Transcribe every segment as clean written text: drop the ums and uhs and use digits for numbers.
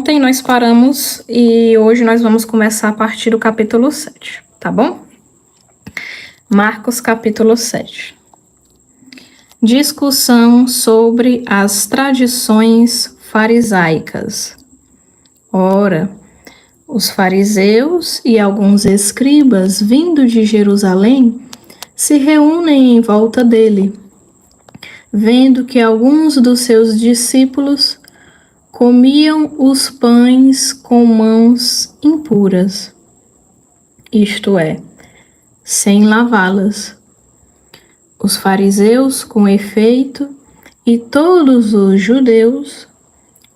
Ontem nós paramos e hoje nós vamos começar a partir do capítulo 7, tá bom? Marcos capítulo 7. Discussão sobre as tradições farisaicas. Ora, os fariseus e alguns escribas vindo de Jerusalém se reúnem em volta dele, vendo que alguns dos seus discípulos comiam os pães com mãos impuras, isto é, sem lavá-las. Os fariseus, com efeito, e todos os judeus,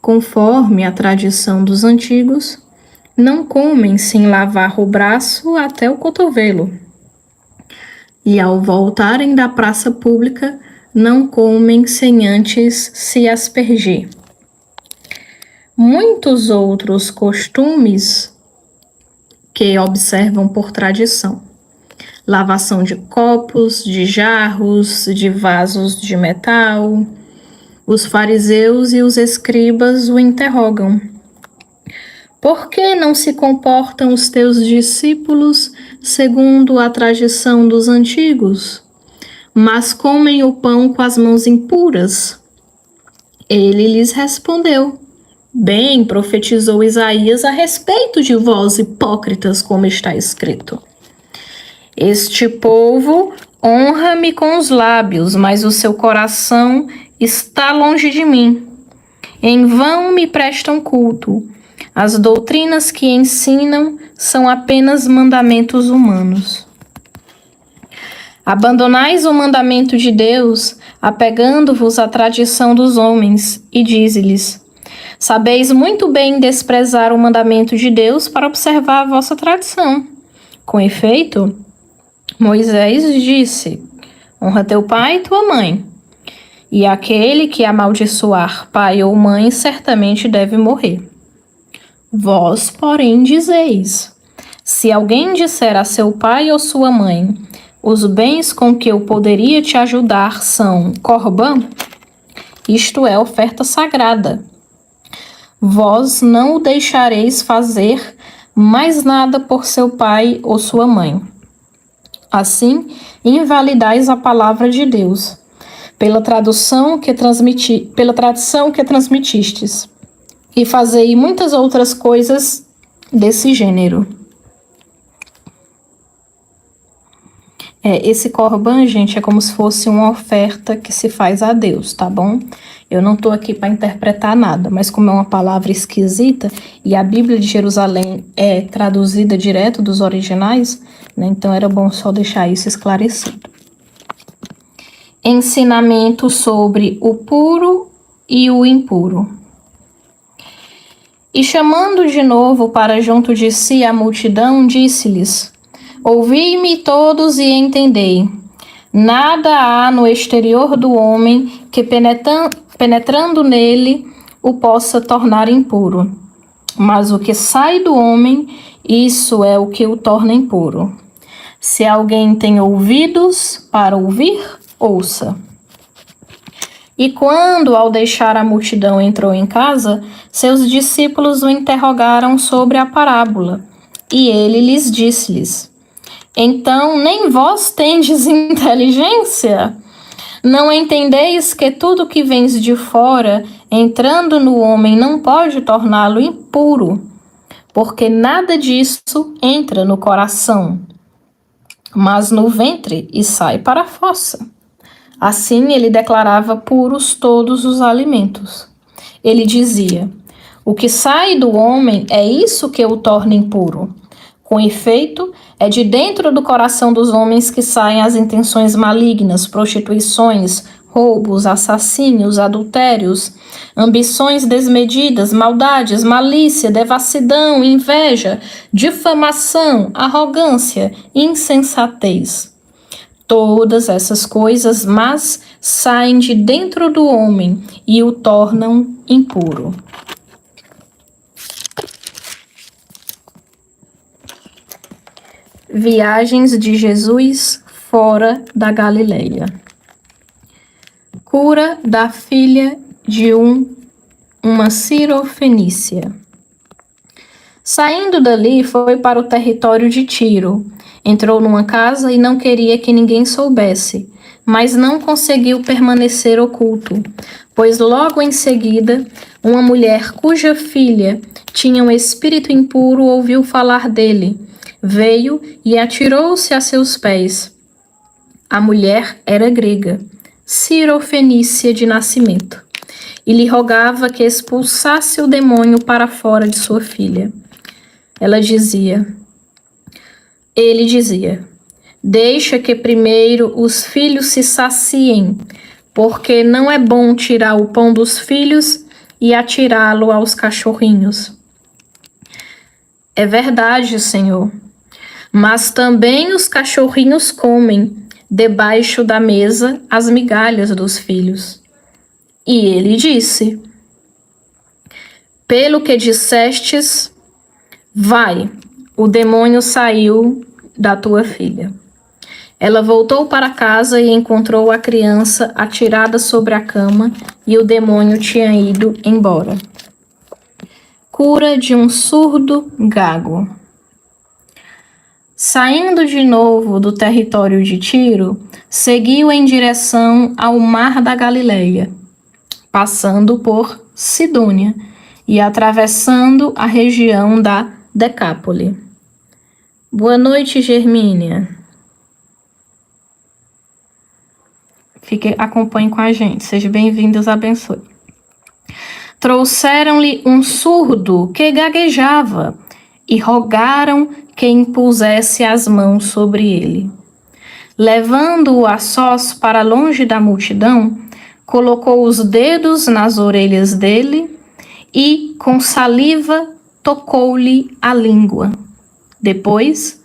conforme a tradição dos antigos, não comem sem lavar o braço até o cotovelo. E ao voltarem da praça pública, não comem sem antes se aspergir. Muitos outros costumes que observam por tradição: lavação de copos, de jarros, de vasos de metal. Os fariseus e os escribas o interrogam: por que não se comportam os teus discípulos segundo a tradição dos antigos, mas comem o pão com as mãos impuras? Ele lhes respondeu: bem profetizou Isaías a respeito de vós, hipócritas, como está escrito: este povo honra-me com os lábios, mas o seu coração está longe de mim. Em vão me prestam culto. As doutrinas que ensinam são apenas mandamentos humanos. Abandonais o mandamento de Deus, apegando-vos à tradição dos homens, e dize-lhes: sabeis muito bem desprezar o mandamento de Deus para observar a vossa tradição. Com efeito, Moisés disse: honra teu pai e tua mãe. E aquele que amaldiçoar pai ou mãe certamente deve morrer. Vós, porém, dizeis: se alguém disser a seu pai ou sua mãe: os bens com que eu poderia te ajudar são corbã, isto é, oferta sagrada, vós não o deixareis fazer mais nada por seu pai ou sua mãe. Assim, invalidais a palavra de Deus, pela tradição que transmitistes, e fazei muitas outras coisas desse gênero. Esse corban, gente, é como se fosse uma oferta que se faz a Deus, tá bom? Eu não estou aqui para interpretar nada, mas como é uma palavra esquisita e a Bíblia de Jerusalém é traduzida direto dos originais, né, então era bom só deixar isso esclarecido. Ensinamento sobre o puro e o impuro. E chamando de novo para junto de si a multidão, disse-lhes: ouvi-me todos e entendei. Nada há no exterior do homem que, penetrando nele, o possa tornar impuro. Mas o que sai do homem, isso é o que o torna impuro. Se alguém tem ouvidos para ouvir, ouça. E quando, ao deixar a multidão, entrou em casa, seus discípulos o interrogaram sobre a parábola. E ele lhes disse-lhes: então, nem vós tendes inteligência? Não entendeis que tudo que vens de fora, entrando no homem, não pode torná-lo impuro, porque nada disso entra no coração, mas no ventre e sai para a fossa. Assim ele declarava puros todos os alimentos. Ele dizia: o que sai do homem é isso que o torna impuro. Com efeito, é de dentro do coração dos homens que saem as intenções malignas, prostituições, roubos, assassínios, adultérios, ambições desmedidas, maldades, malícia, devassidão, inveja, difamação, arrogância, insensatez. Todas essas coisas más saem de dentro do homem e o tornam impuro. Viagens de Jesus fora da Galileia. Cura da filha de uma cirofenícia. Saindo dali, foi para o território de Tiro. Entrou numa casa e não queria que ninguém soubesse, mas não conseguiu permanecer oculto, pois logo em seguida, uma mulher cuja filha tinha um espírito impuro ouviu falar dele. Veio e atirou-se a seus pés. A mulher era grega, cirofenícia de nascimento, e lhe rogava que expulsasse o demônio para fora de sua filha. Ele dizia, deixa que primeiro os filhos se saciem, porque não é bom tirar o pão dos filhos e atirá-lo aos cachorrinhos. É verdade, Senhor, mas também os cachorrinhos comem debaixo da mesa as migalhas dos filhos. E ele disse, pelo que dissestes, vai, o demônio saiu da tua filha. Ela voltou para casa e encontrou a criança atirada sobre a cama e o demônio tinha ido embora. Cura de um surdo gago. Saindo de novo do território de Tiro, seguiu em direção ao mar da Galileia, passando por Sidônia e atravessando a região da Decápole. Boa noite, Germínia. Acompanhe com a gente. Seja bem-vindo, Deus abençoe. Trouxeram-lhe um surdo que gaguejava e rogaram que impusesse as mãos sobre ele. Levando-o a sós para longe da multidão, colocou os dedos nas orelhas dele e, com saliva, tocou-lhe a língua. Depois,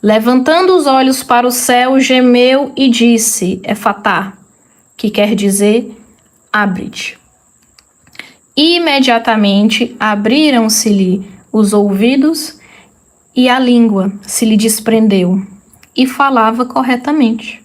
levantando os olhos para o céu, gemeu e disse, Efatá, que quer dizer, abre-te. Imediatamente abriram-se-lhe os ouvidos e a língua se lhe desprendeu e falava corretamente.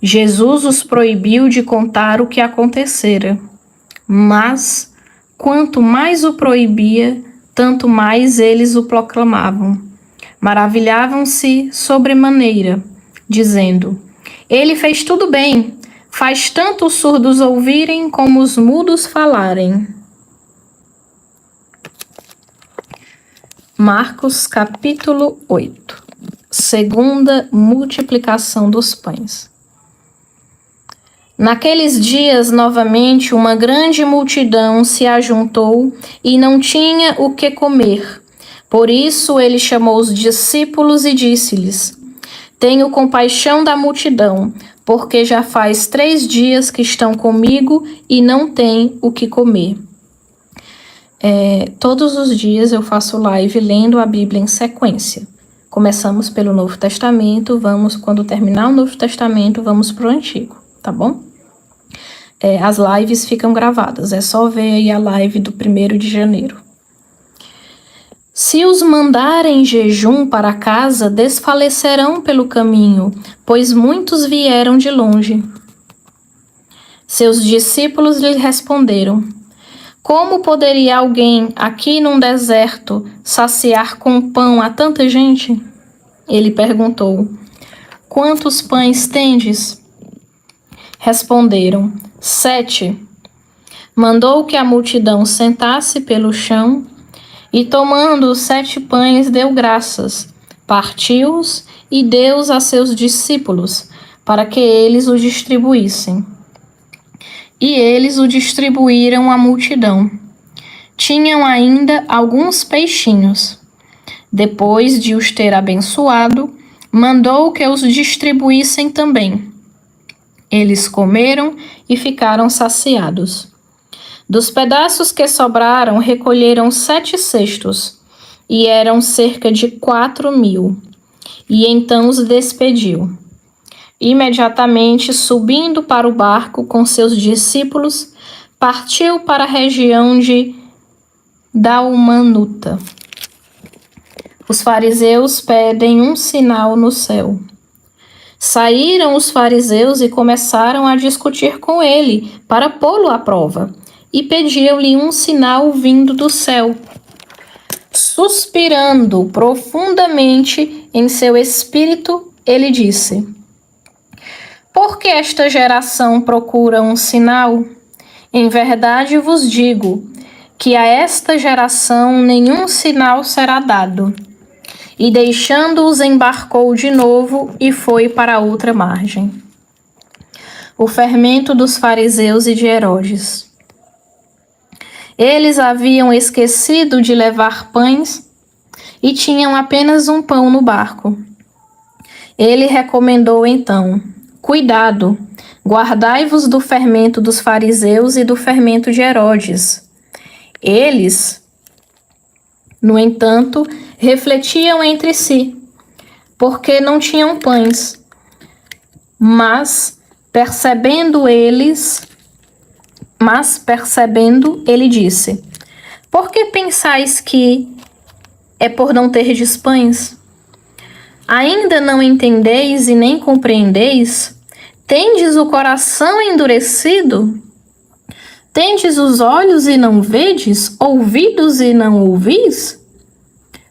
Jesus os proibiu de contar o que acontecera, mas quanto mais o proibia, tanto mais eles o proclamavam. Maravilhavam-se sobremaneira, dizendo, ele fez tudo bem, faz tanto os surdos ouvirem como os mudos falarem. Marcos capítulo 8. Segunda multiplicação dos pães. Naqueles dias, novamente, uma grande multidão se ajuntou e não tinha o que comer. Por isso ele chamou os discípulos e disse-lhes, tenho compaixão da multidão, porque já faz 3 dias que estão comigo e não têm o que comer. Todos os dias eu faço live lendo a Bíblia em sequência. Começamos pelo Novo Testamento, quando terminar o Novo Testamento, vamos para o Antigo, tá bom? As lives ficam gravadas, é só ver aí a live do 1º de janeiro. Se os mandarem jejum para casa, desfalecerão pelo caminho, pois muitos vieram de longe. Seus discípulos lhe responderam, como poderia alguém aqui num deserto saciar com pão a tanta gente? Ele perguntou, quantos pães tendes? Responderam, 7. Mandou que a multidão sentasse pelo chão e tomando os 7 pães deu graças, partiu-os e deu-os a seus discípulos, para que eles o distribuíssem. E eles o distribuíram à multidão. Tinham ainda alguns peixinhos. Depois de os ter abençoado, mandou que os distribuíssem também. Eles comeram e ficaram saciados. Dos pedaços que sobraram, recolheram 7 cestos, e eram cerca de 4.000. E então os despediu. Imediatamente, subindo para o barco com seus discípulos, partiu para a região de Dalmanuta. Os fariseus pedem um sinal no céu. Saíram os fariseus e começaram a discutir com ele para pô-lo à prova, e pediam-lhe um sinal vindo do céu. suspirando profundamente em seu espírito, ele disse: Por que esta geração procura um sinal? Em verdade vos digo que a esta geração nenhum sinal será dado. E deixando-os embarcou de novo e foi para outra margem. O fermento dos fariseus e de Herodes. Eles haviam esquecido de levar pães e tinham apenas um pão no barco. Ele recomendou então: Cuidado, guardai-vos do fermento dos fariseus e do fermento de Herodes. Eles, no entanto, refletiam entre si, porque não tinham pães. Mas, percebendo, ele disse: Por que pensais que é por não terdes pães? Ainda não entendeis e nem compreendeis? Tendes o coração endurecido? Tendes os olhos e não vedes? Ouvidos e não ouvis?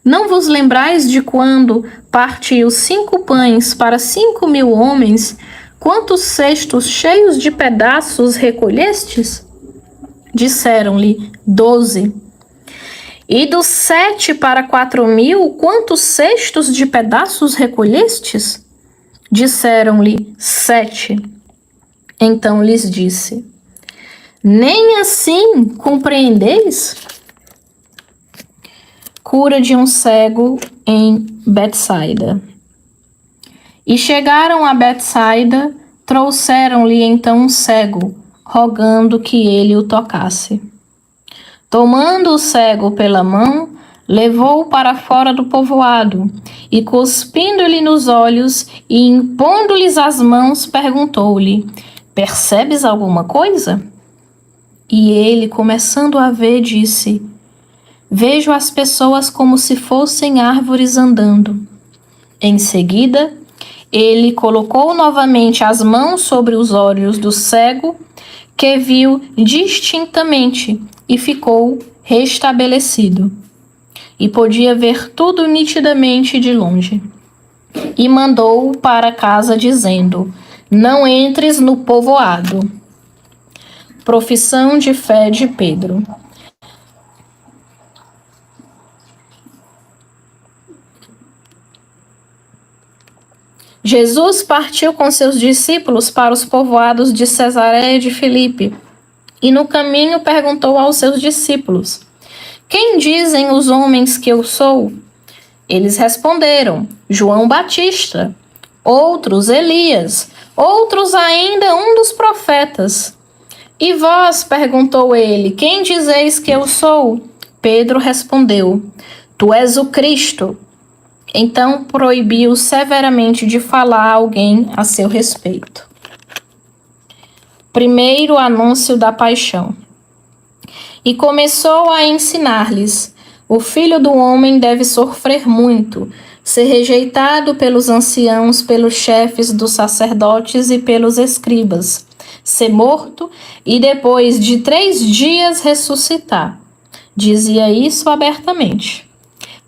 Não vos lembrais de quando parti os 5 pães para 5.000 homens, quantos cestos cheios de pedaços recolhestes? Disseram-lhe: 12. E dos 7 para 4.000, quantos cestos de pedaços recolhestes? Disseram-lhe: 7. Então lhes disse: Nem assim compreendeis? Cura de um cego em Betsaida. E chegaram a Betsaida, trouxeram-lhe então um cego, rogando que ele o tocasse. Tomando o cego pela mão, levou-o para fora do povoado, e cuspindo-lhe nos olhos e impondo-lhes as mãos, perguntou-lhe: Percebes alguma coisa? E ele, começando a ver, disse: Vejo as pessoas como se fossem árvores andando. Em seguida, ele colocou novamente as mãos sobre os olhos do cego, que viu distintamente e ficou restabelecido. E podia ver tudo nitidamente de longe. E mandou-o para casa, dizendo: Não entres no povoado. Profissão de fé de Pedro. Jesus partiu com seus discípulos para os povoados de Cesareia de Filipe, e no caminho perguntou aos seus discípulos: Quem dizem os homens que eu sou? Eles responderam: João Batista, outros Elias, outros ainda um dos profetas. E vós, perguntou ele, quem dizeis que eu sou? Pedro respondeu: Tu és o Cristo. Então proibiu severamente de falar a alguém a seu respeito. Primeiro anúncio da paixão. E começou a ensinar-lhes: O Filho do Homem deve sofrer muito, ser rejeitado pelos anciãos, pelos chefes dos sacerdotes e pelos escribas, ser morto e depois de 3 dias ressuscitar. Dizia isso abertamente.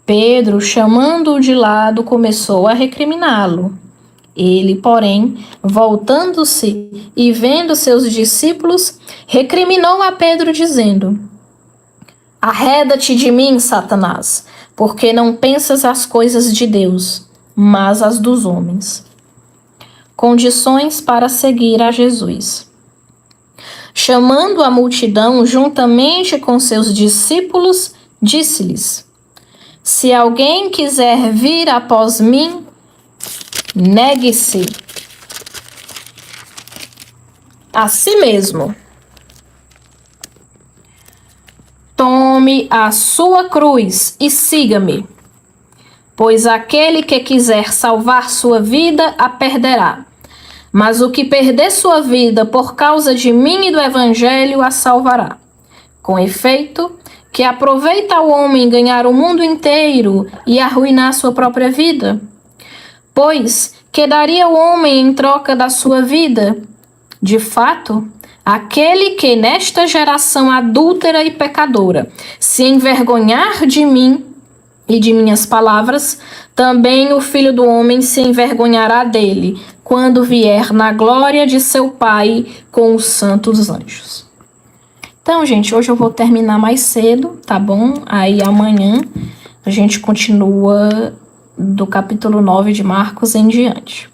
Pedro, chamando-o de lado, começou a recriminá-lo. Ele, porém, voltando-se e vendo seus discípulos, recriminou a Pedro, dizendo: Arreda-te de mim, Satanás, porque não pensas as coisas de Deus, mas as dos homens. Condições para seguir a Jesus. Chamando a multidão juntamente com seus discípulos, disse-lhes: Se alguém quiser vir após mim, negue-se a si mesmo. Tome a sua cruz e siga-me. Pois aquele que quiser salvar sua vida, a perderá. Mas o que perder sua vida por causa de mim e do Evangelho, a salvará. Com efeito, que aproveita o homem ganhar o mundo inteiro e arruinar sua própria vida? Pois, que daria o homem em troca da sua vida? De fato, aquele que nesta geração adúltera e pecadora se envergonhar de mim e de minhas palavras, também o Filho do Homem se envergonhará dele, quando vier na glória de seu Pai com os santos anjos. Então, gente, hoje eu vou terminar mais cedo, tá bom? Aí amanhã a gente continua do capítulo 9 de Marcos em diante.